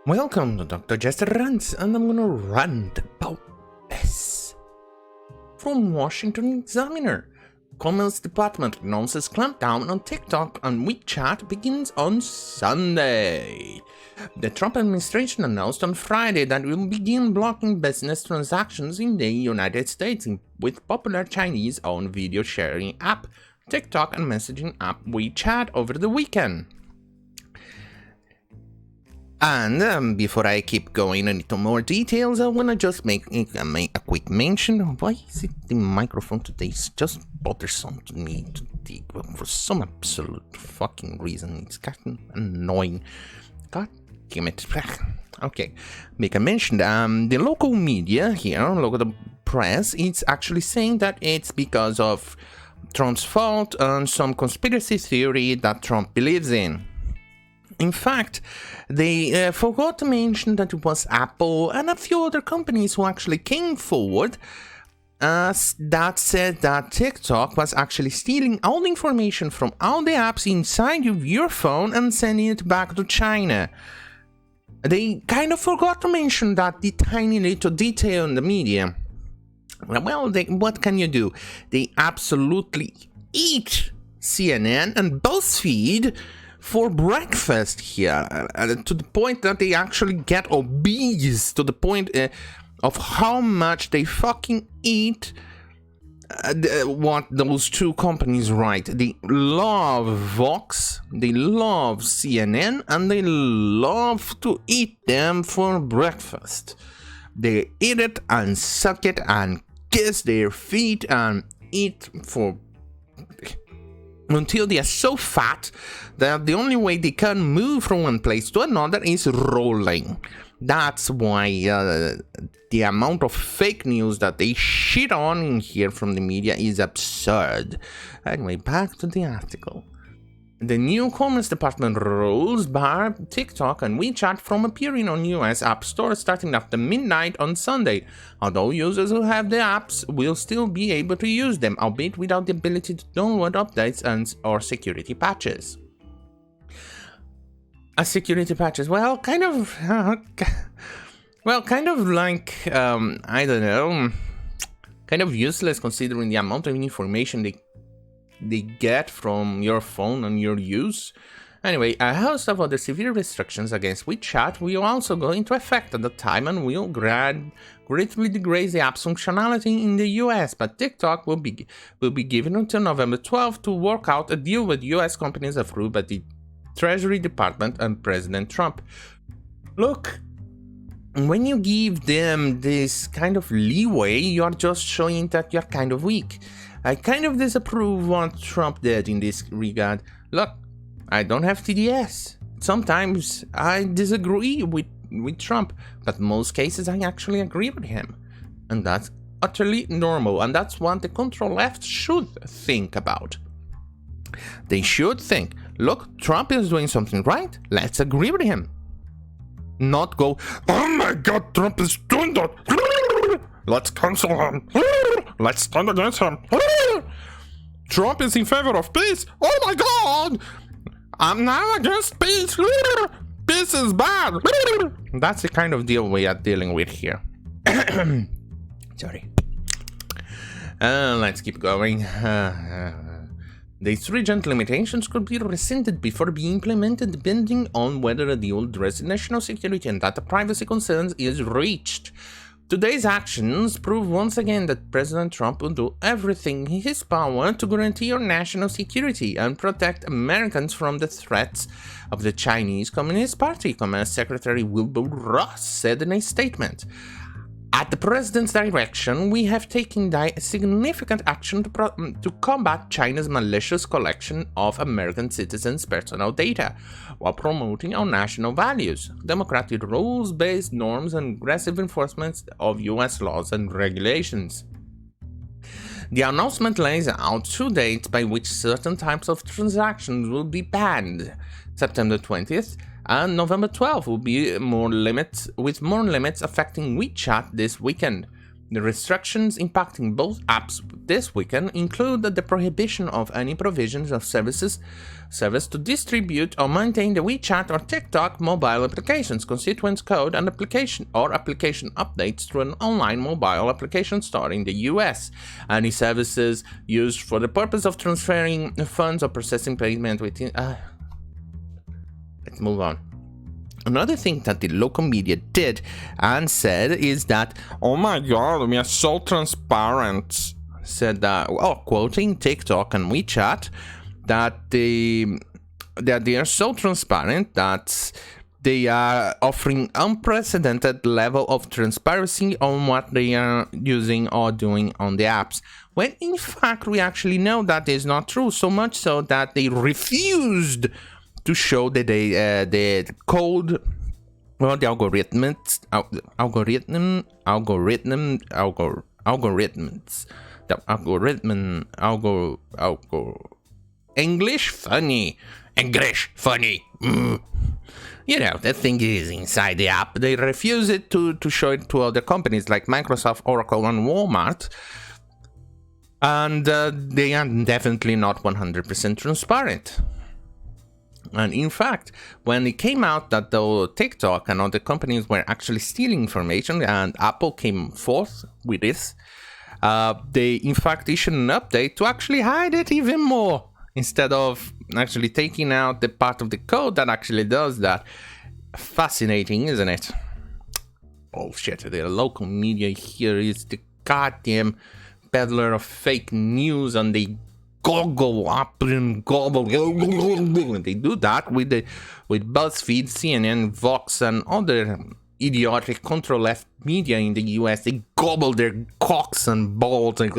Welcome to Dr. Jester Rants, and I'm gonna rant about this. From Washington Examiner, Commerce Department announces clampdown on TikTok and WeChat begins on Sunday. The Trump administration announced on Friday that it will begin blocking business transactions in the United States with popular Chinese-owned video sharing app TikTok and messaging app WeChat over the weekend. And before I keep going into more details, I want to just make a quick mention. Why is it the microphone today is just bothersome to me today? For some absolute fucking reason. It's gotten annoying. God damn it. Okay, make a mention. The local media here, local press, is actually saying that it's because of Trump's fault and some conspiracy theory that Trump believes in. In fact, they forgot to mention that it was Apple and a few other companies who actually came forward that said that TikTok was actually stealing all the information from all the apps inside of your phone and sending it back to China. They kind of forgot to mention that the tiny little detail in the media. Well, what can you do? They absolutely eat CNN and BuzzFeed for breakfast here, to the point that they actually get obese, to the point of how much they fucking eat what those two companies write. They love Vox, they love CNN, and they love to eat them for breakfast. They eat it and suck it and kiss their feet and eat for until they are so fat that the only way they can move from one place to another is rolling. That's why the amount of fake news that they shit on in here from the media is absurd. Anyway, back to the article. The new Commerce Department rules bar TikTok and WeChat from appearing on US App Store starting after midnight on Sunday, although users who have the apps will still be able to use them, albeit without the ability to download updates or security patches. Security patches, well, kind of like, I don't know, kind of useless considering the amount of information they get from your phone and your use. Anyway, a host of other severe restrictions against WeChat will also go into effect at the time and will greatly degrade the app's functionality in the US, but TikTok will be given until November 12th to work out a deal with US companies approved by the Treasury Department and President Trump. Look, when you give them this kind of leeway, you're just showing that you're kind of weak. I kind of disapprove what Trump did in this regard. Look, I don't have TDS. Sometimes I disagree with Trump, but in most cases I actually agree with him. And that's utterly normal, and that's what the control left should think about. They should think, look, Trump is doing something right, let's agree with him. Not go, oh my god, Trump is doing that. Let's cancel him. Let's stand against him. Trump is in favor of peace. Oh my god! I'm now against peace. Peace is bad. That's the kind of deal we are dealing with here. Sorry. Let's keep going. The stringent limitations could be rescinded before being implemented depending on whether a deal addressing national security and data privacy concerns is reached. Today's actions prove once again that President Trump will do everything in his power to guarantee our national security and protect Americans from the threats of the Chinese Communist Party, Commerce Secretary Wilbur Ross said in a statement. At the President's direction, we have taken significant action to combat China's malicious collection of American citizens' personal data, while promoting our national values, democratic rules-based norms, and aggressive enforcement of U.S. laws and regulations. The announcement lays out 2 dates by which certain types of transactions will be banned. September 20th and November 12th will be more limits affecting WeChat this weekend. The restrictions impacting both apps this weekend include the prohibition of any provisions of service to distribute or maintain the WeChat or TikTok mobile applications, constituent code, and application updates through an online mobile application store in the US. Any services used for the purpose of transferring funds or processing payment within. Let's move on. Another thing that the local media did and said is that, oh my god, we are so transparent, said that, quoting TikTok and WeChat, that they are so transparent that they are offering unprecedented level of transparency on what they are using or doing on the apps. When in fact we actually know that is not true, so much so that they refused to show the code or the algorithms, English funny. You know, the thing is inside the app. They refuse it to show it to other companies like Microsoft, Oracle, and Walmart. And they are definitely not 100% transparent. And in fact, when it came out that the TikTok and other companies were actually stealing information, and Apple came forth with this, they in fact issued an update to actually hide it even more, instead of actually taking out the part of the code that actually does that. Fascinating, isn't it? Bullshit, the local media here is the goddamn peddler of fake news, and they goggle up and gobble. They do that with BuzzFeed, CNN, Vox, and other idiotic control-left media in the US. They gobble their cocks and balls. And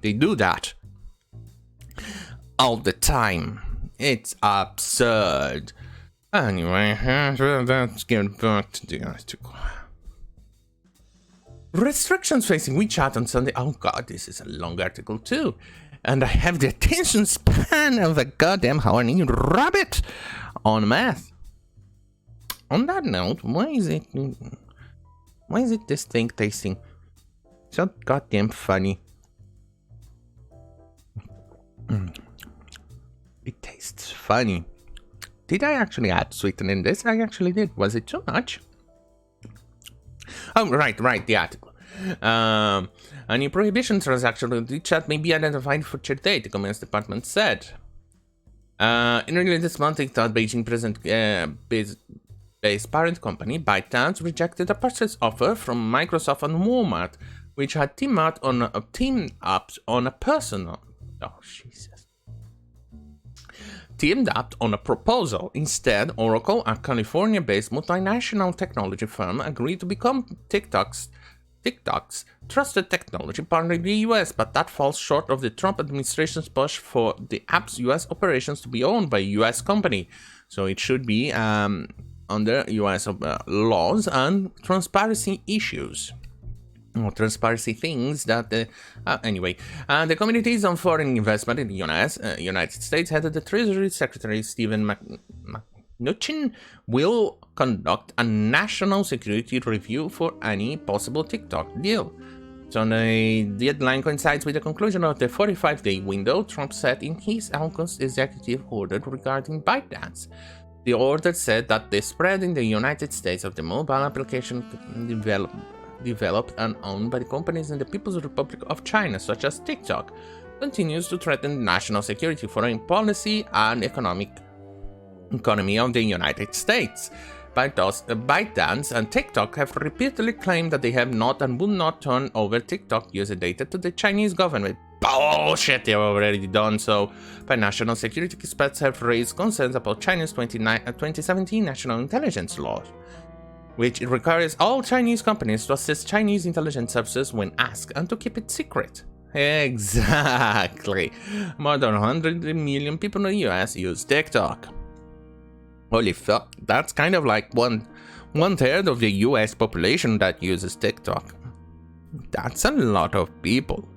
they do that all the time. It's absurd. Anyway, let's get back to the article. Restrictions facing WeChat on Sunday. Oh god, this is a long article too. And I have the attention span of a goddamn horny rabbit on math. On that note, why is it this thing tasting so goddamn funny? It tastes funny. Did I actually add sweetener in this? I actually did. Was it too much? Oh, right, the article. Any prohibition transaction with WeChat may be identified for future date, the Commerce Department said. In early this month, TikTok Beijing based parent company ByteDance rejected a purchase offer from Microsoft and Walmart, which had teamed up on a personal. Oh Jesus. Teamed up on a proposal. Instead, Oracle, a California-based multinational technology firm, agreed to become TikTok's trusted technology partner in the US, but that falls short of the Trump administration's push for the app's US operations to be owned by a US company. So it should be under US laws and transparency issues. Or transparency things that anyway, the Committees on Foreign Investment in the United States headed the Treasury Secretary Stephen Mnuchin will conduct a national security review for any possible TikTok deal. So the deadline coincides with the conclusion of the 45-day window Trump set in his August executive order regarding ByteDance. The order said that the spread in the United States of the mobile application developed and owned by the companies in the People's Republic of China, such as TikTok, continues to threaten national security, foreign policy, and economy of the United States. ByteDance and TikTok have repeatedly claimed that they have not and will not turn over TikTok user data to the Chinese government. Bullshit, they have already done so. But national security experts have raised concerns about China's 2017 national intelligence law, which requires all Chinese companies to assist Chinese intelligence services when asked and to keep it secret. Exactly. More than 100 million people in the US use TikTok. Holy fuck, that's kind of like one third of the US population that uses TikTok. That's a lot of people.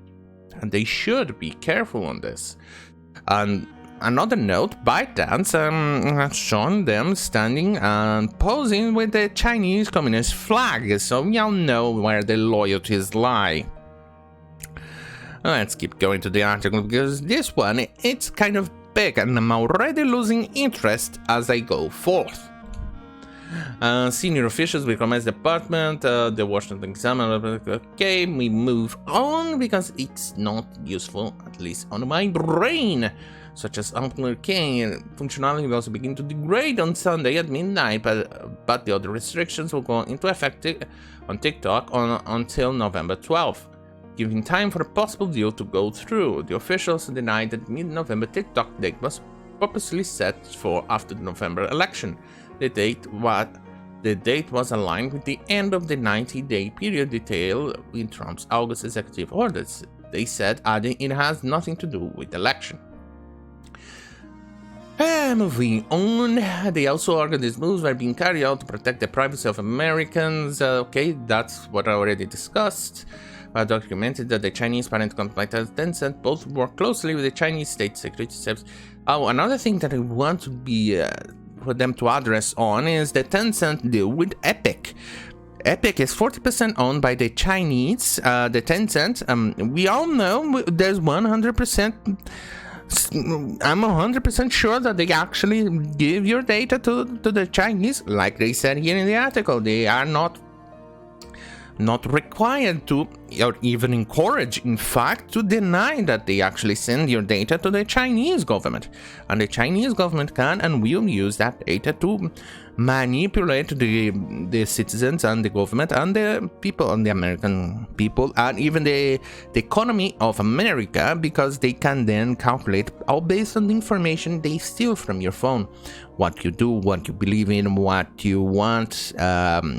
And they should be careful on this. And another note, ByteDance has shown them standing and posing with the Chinese Communist flag, so we all know where the loyalties lie. Let's keep going to the article, because this one, it's kind of big, and I'm already losing interest as I go forth. Senior officials with Commerce Department, the Washington Examiner. Okay, we move on because it's not useful, at least on my brain. Such as Unheard functionality will also begin to degrade on Sunday at midnight, but the other restrictions will go into effect on TikTok until November 12th, giving time for a possible deal to go through. The officials denied that mid-November TikTok date was purposely set for after the November election. The date was aligned with the end of the 90-day period detailed in Trump's August executive orders. They said, adding it has nothing to do with the election. Moving on, they also argued these moves were being carried out to protect the privacy of Americans. Okay, that's what I already discussed. Documented that the Chinese parent company Tencent both work closely with the Chinese state security service. Oh, another thing that I want to be for them to address on is the Tencent deal with Epic. Epic is 40% owned by the Chinese. The Tencent, we all know there's 100%. I'm 100% sure that they actually give your data to the Chinese, like they said here in the article. They are not required to, or even encourage, in fact, to deny that they actually send your data to the Chinese government. And the Chinese government can and will use that data to manipulate the citizens and the government and the people, and the American people, and even the economy of America, because they can then calculate, all based on the information they steal from your phone, what you do, what you believe in, what you want,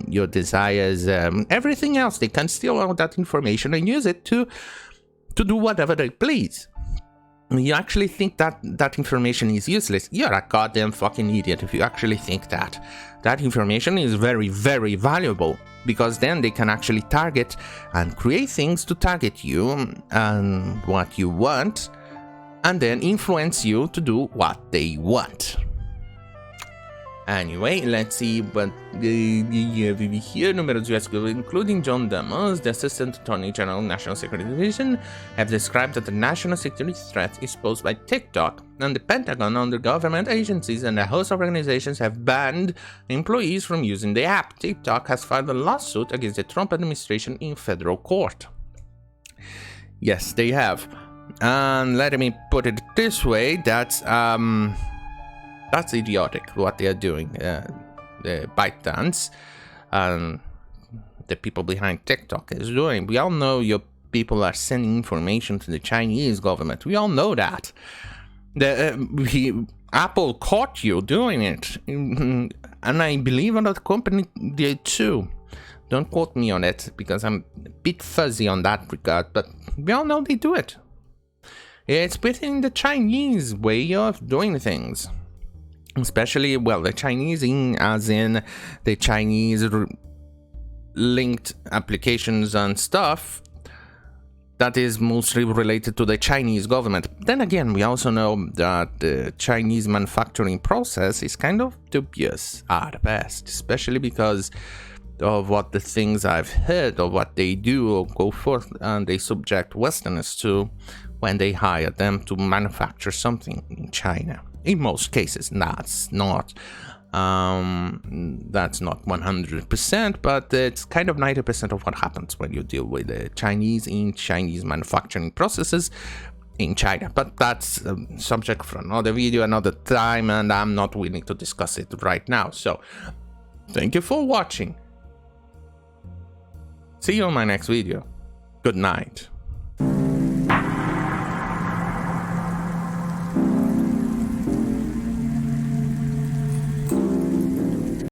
your desires, everything else. They can steal all that information and use it to do whatever they please. You actually think that information is useless? You're a goddamn fucking idiot if you actually think that. That information is very, very valuable, because then they can actually target and create things to target you and what you want, and then influence you to do what they want. Anyway, let's see what here numerous US government, including John Demos, the Assistant Attorney General, National Security Division, have described that the national security threat is posed by TikTok, and the Pentagon, under government agencies and a host of organizations have banned employees from using the app. TikTok has filed a lawsuit against the Trump administration in federal court. Yes, they have. And let me put it this way, that's idiotic what they are doing. The ByteDance and the people behind TikTok is doing. We all know your people are sending information to the Chinese government. We all know that. Apple caught you doing it, and I believe another company did too. Don't quote me on it, because I'm a bit fuzzy on that regard, but we all know they do it. It's within the Chinese way of doing things. Especially, well, the Chinese as in the Chinese linked applications and stuff that is mostly related to the Chinese government. Then again, we also know that the Chinese manufacturing process is kind of dubious at best, especially because of what the things I've heard of what they do or go forth and they subject Westerners to when they hire them to manufacture something in China. In most cases, that's not 100%, but it's kind of 90% of what happens when you deal with the Chinese in Chinese manufacturing processes in China. But that's a subject for another video, another time, and I'm not willing to discuss it right now. So, thank you for watching. See you on my next video. Good night.